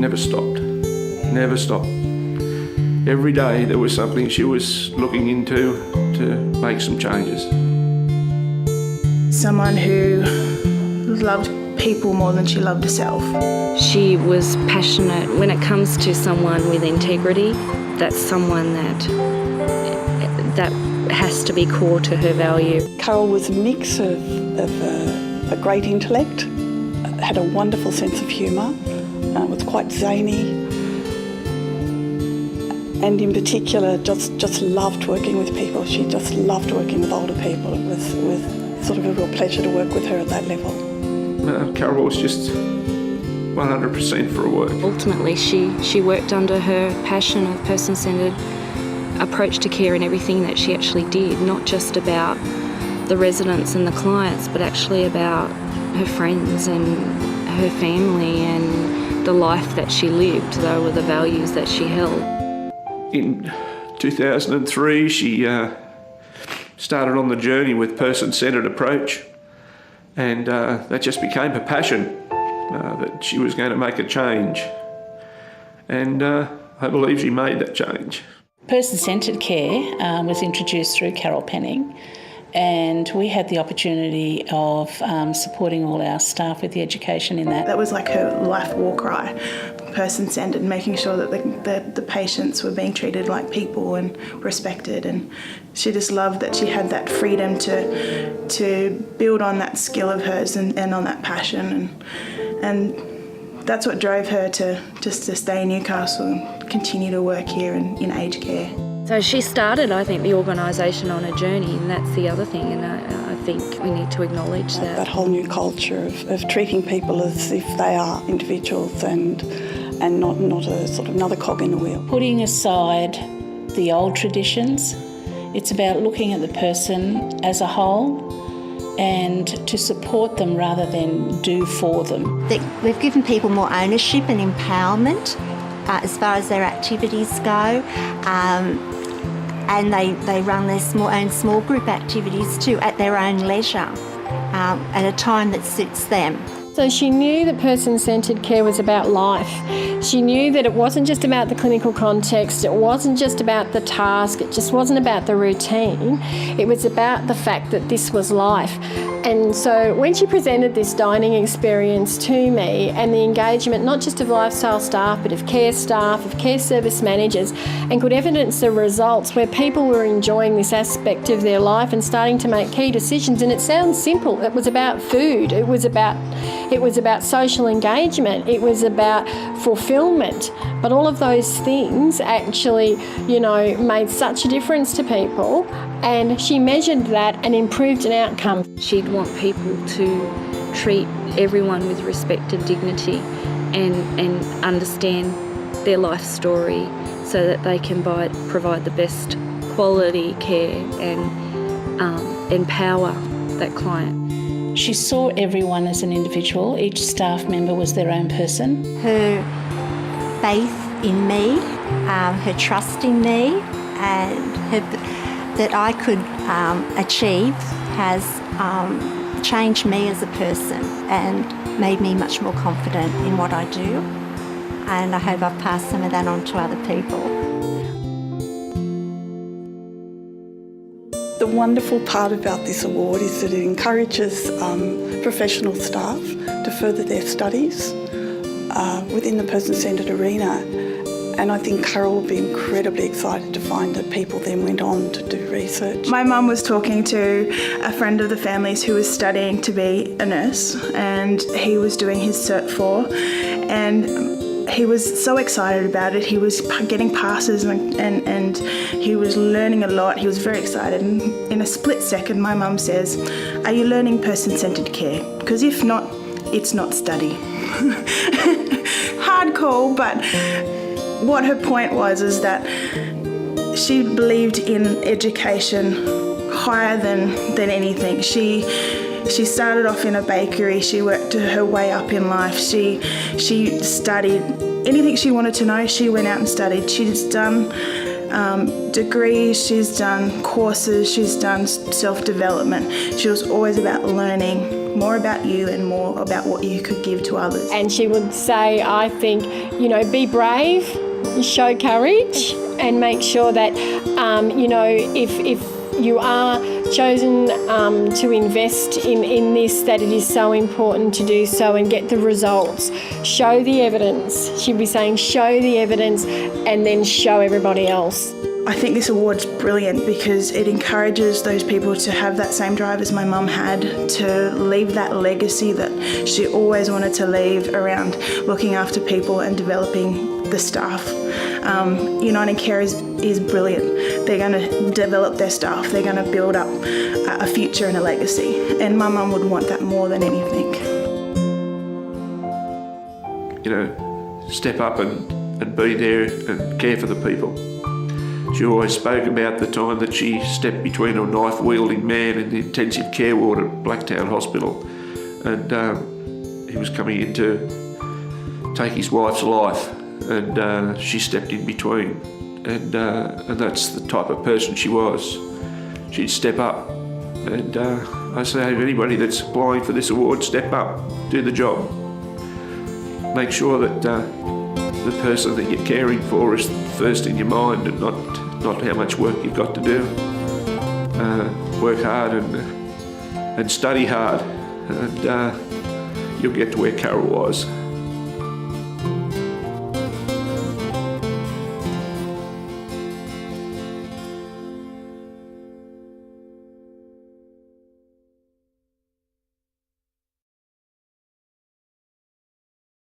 never stopped. Never stopped. Every day there was something she was looking into to make some changes. Someone who loved people more than she loved herself. She was passionate. When it comes to someone with integrity, that's someone that has to be core to her value. Carol was a mix of a great intellect, had a wonderful sense of humour, was quite zany, and in particular just loved working with people. She just loved working with older people. It was sort of a real pleasure to work with her at that level. Carol was just 100% for her work. Ultimately, she worked under her passion of person-centred approach to care in everything that she actually did, not just about the residents and the clients, but actually about her friends and her family and the life that she lived. Those were the values that she held. In 2003, she started on the journey with person-centred approach, and that just became her passion, that she was going to make a change. And I believe she made that change. Person-centred care was introduced through Carol Penning, and we had the opportunity of supporting all our staff with the education in that. That was like her life war cry, person-centred, making sure that the patients were being treated like people and respected, and she just loved that she had that freedom to build on that skill of hers and on that passion, and that's what drove her to stay in Newcastle and continue to work here in aged care. So she started, I think, the organisation on a journey, and that's the other thing, and I think we need to acknowledge that. That whole new culture of treating people as if they are individuals and not a sort of another cog in the wheel. Putting aside the old traditions, it's about looking at the person as a whole and to support them rather than do for them. We've given people more ownership and empowerment as far as their activities go, and they run their own small group activities too at their own leisure, at a time that suits them. So she knew that person-centred care was about life. She knew that it wasn't just about the clinical context, it wasn't just about the task, it just wasn't about the routine. It was about the fact that this was life. And so when she presented this dining experience to me and the engagement not just of lifestyle staff but of care staff, of care service managers, and could evidence the results where people were enjoying this aspect of their life and starting to make key decisions. And it sounds simple. It was about food. It was about social engagement. It was about fulfilment. But all of those things actually, made such a difference to people. And she measured that and improved an outcome. She'd want people to treat everyone with respect and dignity and understand their life story so that they can provide the best quality care and empower that client. She saw everyone as an individual. Each staff member was their own person. Her faith in me, her trust in me, and that I could achieve has changed me as a person and made me much more confident in what I do. And I hope I've passed some of that on to other people. The wonderful part about this award is that it encourages professional staff to further their studies within the person-centred arena. And I think Carol will be incredibly excited to find that people then went on to do research. My mum was talking to a friend of the family's who was studying to be a nurse, and he was doing his Cert 4, and he was so excited about it. He was getting passes and he was learning a lot. He was very excited, and in a split second my mum says, "Are you learning person-centred care? Because if not, it's not study." Hard call, but what her point was is that she believed in education higher than anything. She started off in a bakery. She worked her way up in life. She studied anything she wanted to know. She went out and studied. She's done degrees. She's done courses. She's done self-development. She was always about learning. think more about you and more about what you could give to others. And she would say, I think, be brave, show courage, and make sure that, if you are chosen to invest in this, that it is so important to do so and get the results. Show the evidence. She'd be saying, show the evidence and then show everybody else. I think this award's brilliant because it encourages those people to have that same drive as my mum had, to leave that legacy that she always wanted to leave around looking after people and developing the staff. Uniting Care is brilliant. They're going to develop their staff. They're going to build up a future and a legacy. And my mum would want that more than anything. Step up and be there and care for the people. She always spoke about the time that she stepped between a knife-wielding man in the intensive care ward at Blacktown Hospital, and he was coming in to take his wife's life, and she stepped in between, and that's the type of person she was. She'd step up, and I say to anybody that's applying for this award, step up, do the job. Make sure that the person that you're caring for is first in your mind and not how much work you've got to do. Work hard and study hard, and you'll get to where Carol was.